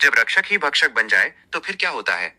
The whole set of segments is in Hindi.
जब रक्षक ही भक्षक बन जाए तो फिर क्या होता है।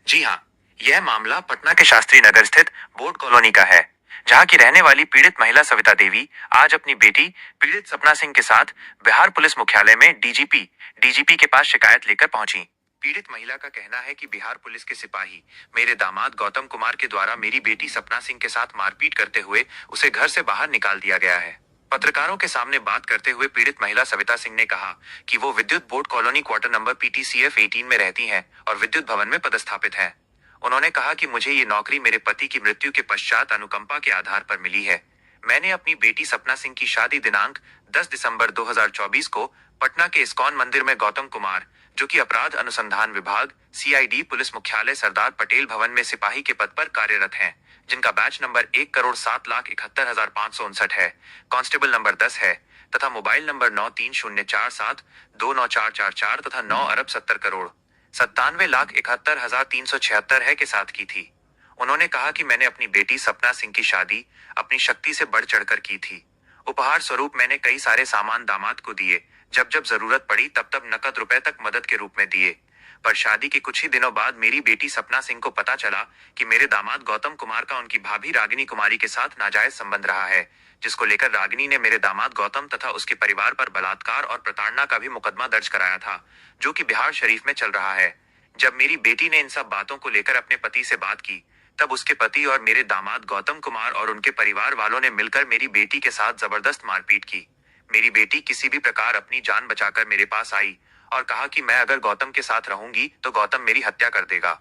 जी हाँ, यह मामला पटना के शास्त्री नगर स्थित बोर्ड कॉलोनी का है, जहां की रहने वाली पीड़ित महिला सविता देवी आज अपनी बेटी पीड़ित सपना सिंह के साथ बिहार पुलिस मुख्यालय में डीजीपी के पास शिकायत लेकर पहुंची। पीड़ित महिला का कहना है कि बिहार पुलिस के सिपाही मेरे दामाद गौतम कुमार के द्वारा मेरी बेटी सपना सिंह के साथ मारपीट करते हुए उसे घर से बाहर निकाल दिया गया है। पत्रकारों के सामने बात करते हुए पीड़ित महिला सविता सिंह ने कहा कि वो विद्युत board colony quarter number PTCF 18 में रहती हैं और विद्युत भवन में पदस्थापित हैं। उन्होंने कहा कि मुझे ये नौकरी मेरे पति की मृत्यु के पश्चात अनुकंपा के आधार पर मिली है। मैंने अपनी बेटी सपना सिंह की शादी दिनांक 10 दिसंबर 2024 को पटना के इस्कॉन मंदिर में गौतम कुमार, जो कि अपराध अनुसंधान विभाग CID पुलिस मुख्यालय सरदार पटेल भवन में सिपाही के पद पर कार्यरत हैं, जिनका बैच नंबर 1,07,71,559 है, कांस्टेबल नंबर 10 है तथा मोबाइल नंबर 9304729444 तथा 9,70,97,91,71,376 है के साथ की थी। उन्होंने कहा कि मैंने अपनी बेटी सपना सिंह की शादी अपनी शक्ति से बढ़ चढ़कर की थी। उपहार स्वरूप मैंने कई सारे सामान दामाद को दिए, जब जरूरत पड़ी तब नकद रुपए तक मदद के रूप में दिए। पर शादी के कुछ ही दिनों बाद मेरी बेटी सपना सिंह को पता चला कि मेरे दामाद गौतम कुमार का उनकी भाभी रागिनी कुमारी के साथ नाजायज संबंध रहा है, जिसको लेकर रागिनी ने मेरे दामाद गौतम तथा उसके परिवार पर बलात्कार और प्रताड़ना का भी मुकदमा दर्ज कराया था, जो कि बिहार शरीफ में चल रहा है। जब मेरी बेटी ने इन सब बातों को लेकर अपने पति से बात की, तब उसके पति और मेरे दामाद गौतम कुमार और उनके परिवार वालों ने मिलकर मेरी बेटी के साथ जबरदस्त मारपीट की। मेरी बेटी किसी भी प्रकार अपनी जान बचाकर मेरे पास आई और कहा कि मैं अगर गौतम के साथ रहूंगी तो गौतम मेरी हत्या कर देगा।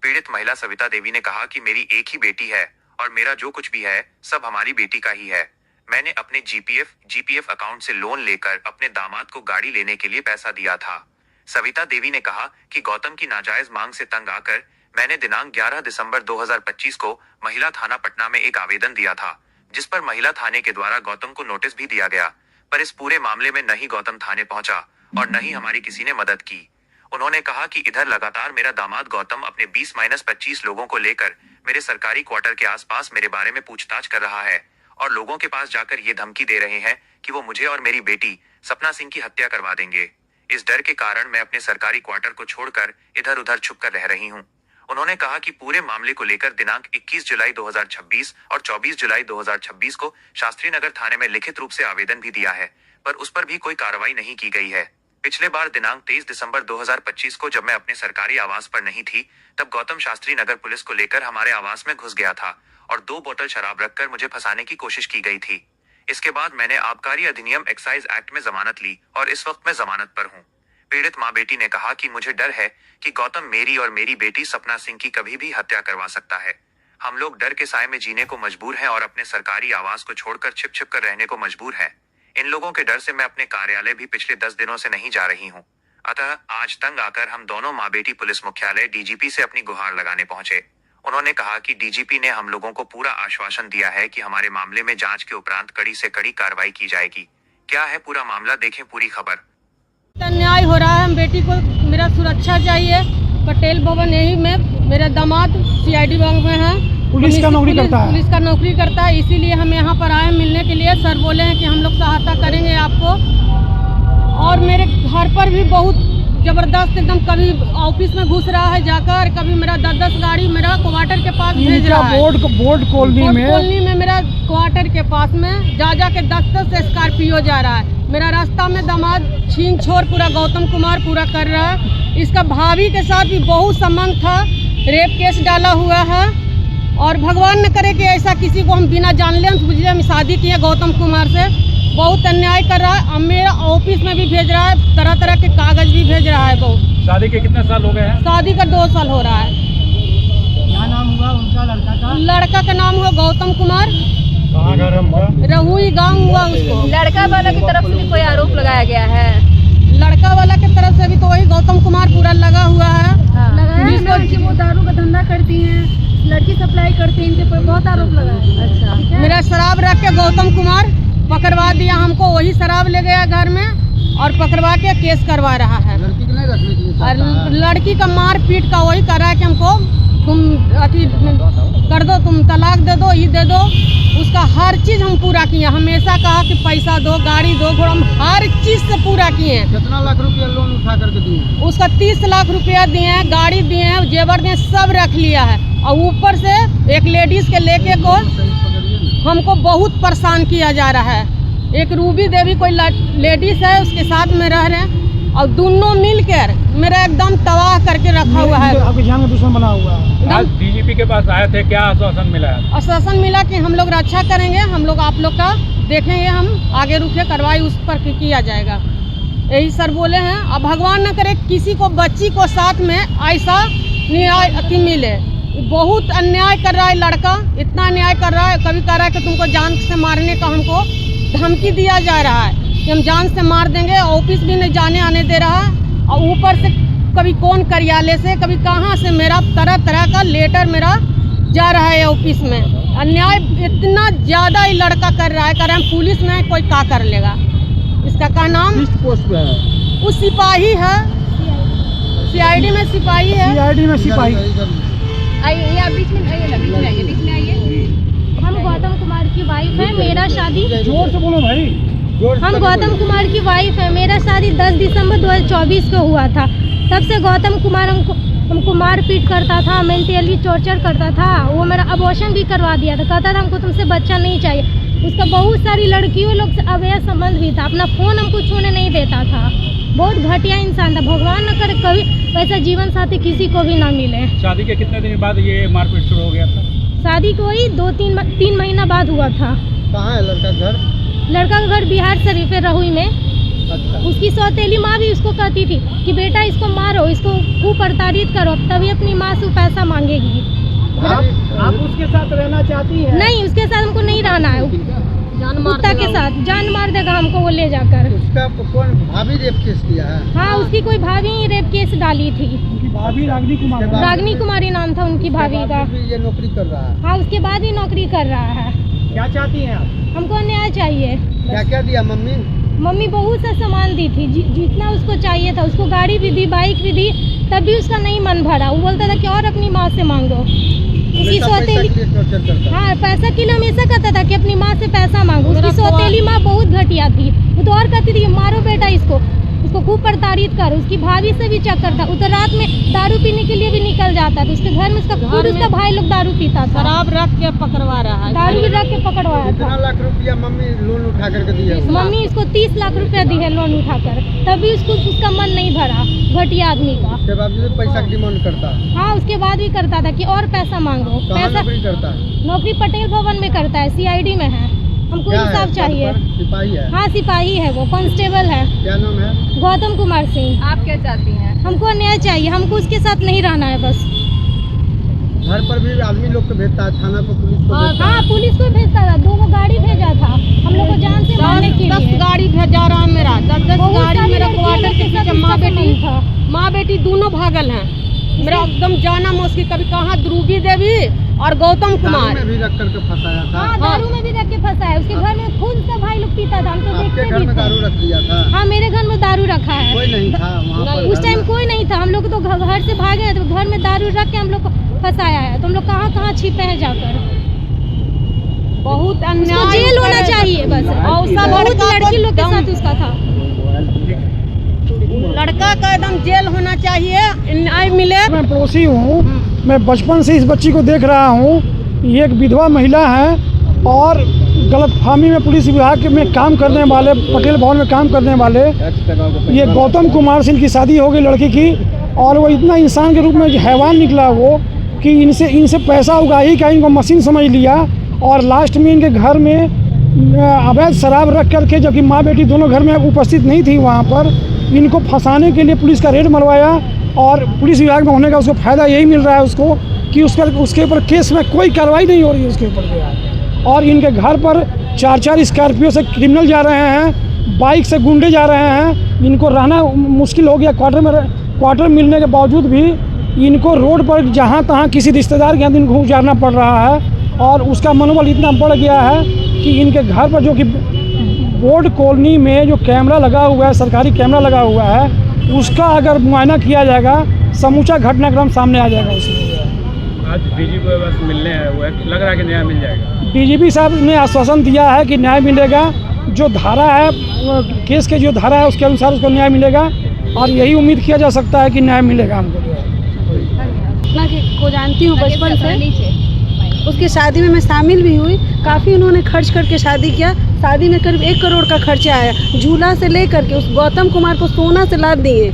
पीड़ित महिला सविता देवी ने कहा कि मेरी एक ही बेटी है और मेरा जो कुछ भी है सब हमारी बेटी का ही है। मैंने अपने GPF अकाउंट से लोन लेकर अपने दामाद को गाड़ी लेने के लिए पैसा दिया था। सविता देवी ने कहा कि गौतम की नाजायज मांग से तंग आकर मैंने दिनांक 11 दिसंबर 2025 को महिला थाना पटना में एक आवेदन दिया था, जिस पर महिला थाने के द्वारा गौतम को नोटिस भी दिया गया। पर इस पूरे मामले में न ही गौतम थाने पहुंचा और न ही हमारी किसी ने मदद की। उन्होंने कहा कि इधर लगातार मेरा दामाद गौतम अपने 20-25 लोगों को लेकर मेरे सरकारी क्वार्टर के आसपास मेरे बारे में पूछताछ कर रहा है और लोगों के पास जाकर ये धमकी दे रहे हैं कि वो मुझे और मेरी बेटी सपना सिंह की हत्या करवा देंगे। इस डर के कारण मैं अपने सरकारी क्वार्टर को छोड़कर इधर उधर छुपकर रह रही हूँ। उन्होंने कहा कि पूरे मामले को लेकर दिनांक 21 जुलाई 2026 और 24 जुलाई 2026 को शास्त्री नगर थाने में लिखित रूप से आवेदन भी दिया है, पर उस पर भी कोई कार्रवाई नहीं की गई है। पिछले बार दिनांक 23 दिसंबर 2025 को जब मैं अपने सरकारी आवास पर नहीं थी, तब गौतम शास्त्री नगर पुलिस को लेकर हमारे आवास में घुस गया था और 2 बोतल शराब रखकर मुझे फंसाने की कोशिश की गई थी। इसके बाद मैंने आबकारी अधिनियम एक्साइज एक्ट में जमानत ली और इस वक्त मैं जमानत पर हूँ। पीड़ित मां बेटी ने कहा कि मुझे डर है कि गौतम मेरी और मेरी बेटी सपना सिंह की कभी भी हत्या करवा सकता है। हम लोग डर के साए में जीने को मजबूर हैं और अपने सरकारी आवास को छोड़कर छिप कर रहने को मजबूर हैं। इन लोगों के डर से मैं अपने कार्यालय भी पिछले 10 दिनों से नहीं जा रही हूँ। अतः आज तंग आकर हम दोनों माँ बेटी पुलिस मुख्यालय DGP से अपनी गुहार लगाने पहुंचे। उन्होंने कहा कि DGP ने हम लोगों को पूरा आश्वासन दिया है कि हमारे मामले में जांच के उपरांत कड़ी से कड़ी कार्रवाई की जाएगी। क्या है पूरा मामला, देखें पूरी खबर। अन्याय हो रहा है, हम बेटी को मेरा सुरक्षा चाहिए। पटेल भवन यही में मेरा दामाद CID बैंक में है, पुलिस का नौकरी करता है, इसीलिए हम यहाँ पर आए मिलने के लिए। सर बोले हैं कि हम लोग सहायता करेंगे आपको। और मेरे घर पर भी बहुत जबरदस्त एकदम, कभी ऑफिस में घुस रहा है जाकर, कभी मेरा 10 गाड़ी मेरा क्वार्टर के पास भेज रहा है। बोर्ड कॉलोनी में मेरा क्वार्टर के पास में जा के 10 स्कॉर्पियो जा रहा है। मेरा रास्ता में दामाद छीन छोड़ पूरा गौतम कुमार पूरा कर रहा है। इसका भाभी के साथ भी बहुत संबंध था, रेप केस डाला हुआ है। और भगवान न करे कि ऐसा किसी को हम बिना जानले बुझले हम शादी किए गौतम कुमार से। बहुत अन्याय कर रहा है। अब मेरा ऑफिस में भी भेज रहा है, तरह तरह के कागज भी भेज रहा है। बहुत शादी के कितने साल हो गए हैं? शादी का 2 साल हो रहा है। क्या नाम हुआ उनका लड़का का नाम हुआ गौतम कुमार। कहाँ घर है उनका? रहुई गाँव हुआ उसको। लड़का वाला की तरफ से भी कोई आरोप लगाया गया है? लड़का वाला की तरफ से भी तो वही गौतम कुमार पूरा लगा हुआ है। लगाया कि वो दारू का धंधा करती हैं, लड़की सप्लाई करती हैं, इनके पर बहुत आरोप लगा है। अच्छा, मेरा शराब रख के गौतम कुमार पकड़वा दिया हमको, वही शराब ले गया घर में और पकड़वा के केस करवा रहा है। लड़की को नहीं रखने के लिए और लड़की का मार पीट का वही कर रहा है कि हमको तुम अति कर दो, तुम तलाक दे दो, ये दे दो। उसका हर चीज हम पूरा किए। हमेशा कहा कि पैसा दो, गाड़ी दो, घोड़ा, हम हर चीज से पूरा किए। कितना लाख रुपया लोन उठा करके दिए? उसका 30 लाख रुपया दिए हैं, गाड़ी दिए हैं, जेवर दिए, सब रख लिया है। और ऊपर से एक लेडीज के लेके को हमको बहुत परेशान किया जा रहा है। एक रूबी देवी कोई लेडीज है, उसके साथ में रह रहे हैं और दोनों मिलकर मेरा एकदम तबाह करके रखा हुआ है। आपकी जान का दुश्मन बना हुआ है। आज डीजीपी के पास आए थे, क्या आश्वासन मिला है? आश्वासन मिला कि हम लोग रक्षा करेंगे, हम लोग आप लोग का देखेंगे, हम आगे रुके कार्रवाई उस पर किया जाएगा, यही सर बोले हैं। अब भगवान न करे किसी को बच्ची को साथ में ऐसा न्याय मिले। बहुत अन्याय कर रहा है लड़का, इतना अन्याय कर रहा है। कभी कह रहा है कि तुमको जान से मारने का हमको धमकी दिया जा रहा है कि हम जान से मार देंगे। ऑफिस भी नहीं जाने आने दे रहा है और ऊपर से कभी कौन कार्यालय से, कभी कहाँ से मेरा तरह तरह का लेटर मेरा जा रहा है ऑफिस में। अन्याय इतना ज़्यादा ही लड़का कर रहा है, कह रहा है पुलिस में कोई का कर लेगा। इसका क्या नाम? किस पोस्ट पे है? वो सिपाही है, सीआईडी में सिपाही है। सीआईडी में सिपाही। आइए, आप बीच में आइए। हम गौतम कुमार की वाइफ है। मेरा शादी, जोर से बोलो भाई। हम गौतम कुमार की वाइफ है। मेरा शादी 10 दिसंबर 2024 को हुआ था। तब से गौतम कुमार हमको मारपीट करता था, मेंटली टॉर्चर करता था। वो मेरा अबॉर्शन भी करवा दिया था, कहता था हमको तुमसे बच्चा नहीं चाहिए। उसका बहुत सारी लड़कियों लोग से अवैध संबंध भी था। अपना फ़ोन हमको छूने नहीं देता था। बहुत घटिया इंसान था। भगवान न करे कभी वैसा जीवन साथी किसी को भी ना मिले। शादी के कितने दिन बाद ये मारपीट शुरू हो गया था? शादी को वही 2-3 महीना बाद हुआ था। कहाँ है लड़का घर? लड़का का घर बिहार शरीफ है, रहुई में। अच्छा। उसकी सौतेली माँ भी उसको कहती थी कि बेटा इसको मारो, इसको खूब प्रताड़ित करो, तभी अपनी माँ से पैसा मांगेगी। आप उसके साथ रहना चाहती हैं? नहीं, उसके साथ हमको नहीं रहना है। कुत्ता के साथ जान मार देगा हमको वो ले जाकर। उसका कौन भाभी रेप केस किया है? हाँ, उसकी कोई भाभी ही रेप केस डाली थी। उनकी भाभी रागिनी कुमारी। रागिनी कुमारी नाम था उनकी भाभी का। ये नौकरी कर रहा है? हाँ, उसके बाद ही नौकरी कर रहा है। क्या चाहती हैं आप? हमको न्याय चाहिए। क्या क्या दिया मम्मी? मम्मी बहुत सा सामान दी थी, जितना उसको चाहिए था। उसको गाड़ी भी दी, बाइक भी दी, तब भी उसका नहीं मन भरा। वो बोलता था कि और अपनी माँ से मांगो। उसकी सौतेली, हाँ, पैसा के लिए हमेशा कहता था कि अपनी माँ से पैसा मांगो। उसकी सौतेली माँ बहुत घटिया थी। वो तो और कहती थी मारो बेटा इसको खूब प्रताड़ित करो। उसकी भाभी से भी चक्कर था। वो तो रात में दारू पीने के लिए भी निकल जाता था। उसके घर में उसका भाई लोग दारू पीता था। शराब रख के पकड़वा रहा है, दारू भी रख के पकड़वाया था। कितना लाख रुपया मम्मी लोन उठा करके दिया? मम्मी इसको 30 लाख रुपया दी है लोन उठाकर, तभी उसका मन नहीं भरा। घटिया आदमी का। उसके बावजूद पैसा की डिमांड करता है? हाँ, उसके बाद भी करता था कि और पैसा मांगो। कहाँ पैसा नौकरी करता है? नौकरी पटेल भवन में करता है, सीआईडी में है। हमको इंसाफ चाहिए। सिपाही है? हाँ, सिपाही है, वो कांस्टेबल है। क्या नाम है? गौतम कुमार सिंह। आप क्या चाहती हैं? हमको न्याय चाहिए, हमको उसके साथ नहीं रहना है बस। घर पर भी आदमी लोग को भेजता है, थाना पर पुलिस को भेजता है। हाँ, पुलिस को भेजता था। 2 गाड़ी भेजा था हम लोग को जान से मारने के लिए। 10 गाड़ी भेजा रहा है मेरा, 10 गाड़ी मेरा क्वार्टर के पीछे माँ बेटी दोनों भागल हैं। मेरा एकदम जाना मुश्किल। कभी कहाँ ध्रुवी देवी और गौतम कुमार में भी रख करके फंसाया था। हाँ, दारू में भी रख के फंसा है। उसके घर में खुद से भाई लोग पीता था, हम तो आपके देखते घर भी में थे। दारू रख दिया था? हाँ, मेरे घर में दारू रखा है। कोई नहीं था वहाँ पर? उस टाइम कोई नहीं था। हम लोग तो घर से भागे हैं, तो घर में दारू रख के हम लोग को फंसाया है। तो हम लोग कहाँ छिपे हैं जाकर। बहुत उसको अन्याय जेल होना चाहिए बस। और सब बहुत लड़की लोग के साथ उसका था। लड़का का एकदम जेल होना चाहिए, न्याय मिले। मैं पड़ोसी हूँ, मैं बचपन से इस बच्ची को देख रहा हूँ। ये एक विधवा महिला है और गलतफहमी में पुलिस विभाग में काम करने वाले, पटेल भवन में काम करने वाले ये गौतम कुमार सिंह की शादी हो गई लड़की की। और वो इतना इंसान के रूप में हैवान निकला वो कि इनसे पैसा उगा ही का इनको मशीन समझ लिया। और लास्ट में इनके घर में अवैध शराब रख करके, जबकि माँ बेटी दोनों घर में उपस्थित नहीं थी, वहाँ पर इनको फंसाने के लिए पुलिस का रेड मरवाया। और पुलिस विभाग में होने का उसको फ़ायदा यही मिल रहा है उसको कि उसके ऊपर केस में कोई कार्रवाई नहीं हो रही है उसके ऊपर। और इनके घर पर 4-4 स्कॉर्पियो से क्रिमिनल जा रहे हैं, बाइक से गुंडे जा रहे हैं। इनको रहना मुश्किल हो गया। क्वार्टर मिलने के बावजूद भी इनको रोड पर जहाँ तहाँ किसी रिश्तेदार के यहाँ इनको गुजारना पड़ रहा है। और उसका मनोबल इतना बढ़ गया है कि इनके घर पर, जो कि बोर्ड कॉलोनी में जो कैमरा लगा हुआ है, सरकारी कैमरा लगा हुआ है, उसका अगर मुआयना किया जाएगा, समूचा घटनाक्रम सामने आ जाएगा उसमें। आज डीजीपी बस मिलने आए हुए हैं, लग रहा है कि न्याय मिल जाएगा। डीजीपी साहब ने आश्वासन दिया है कि न्याय मिलेगा। जो धारा है, केस के जो धारा है उसके अनुसार उसको न्याय मिलेगा। और यही उम्मीद किया जा सकता है कि न्याय मिलेगा हमको जो है। घटना को जानती हूँ बचपन से, उसकी शादी में मैं शामिल भी हुई। काफ़ी उन्होंने खर्च करके शादी किया। शादी में करीब 1 करोड़ का खर्चा आया, झूला से लेकर के उस गौतम कुमार को सोना से लाद दिए।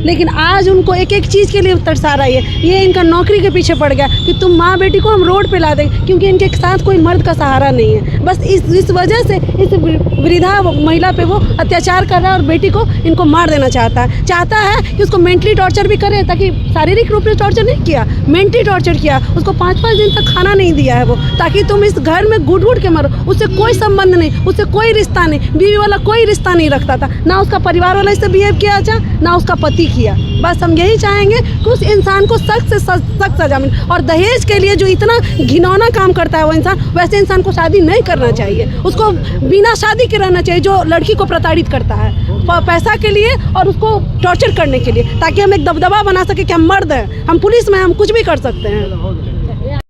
लेकिन आज उनको एक एक चीज़ के लिए तरसा रही है। ये इनका नौकरी के पीछे पड़ गया कि तुम माँ बेटी को हम रोड पे ला देंगे, क्योंकि इनके साथ कोई मर्द का सहारा नहीं है। बस इस वजह से इस वृद्धा महिला पे वो अत्याचार कर रहा है और बेटी को इनको मार देना चाहता है कि उसको मेंटली टॉर्चर भी करे, ताकि शारीरिक रूप से टॉर्चर नहीं किया, मेंटली टॉर्चर किया। उसको 5-5 दिन तक खाना नहीं दिया है वो, ताकि तुम इस घर में घुट घुट के मरो। उससे कोई संबंध नहीं, उससे कोई रिश्ता नहीं, बीवी वाला कोई रिश्ता नहीं रखता था, ना उसका परिवार वाला इससे बिहेव किया अच्छा, ना उसका पति किया। बस हम यही चाहेंगे कि उस इंसान को सख्त से सख्त सजा मिले। और दहेज के लिए जो इतना घिनौना काम करता है वो इंसान, वैसे इंसान को शादी नहीं करना चाहिए। उसको बिना शादी के रहना चाहिए जो लड़की को प्रताड़ित करता है पैसा के लिए और उसको टॉर्चर करने के लिए, ताकि हम एक दबदबा बना सके कि हम मर्द हैं, हम पुलिस में हम कुछ भी कर सकते हैं।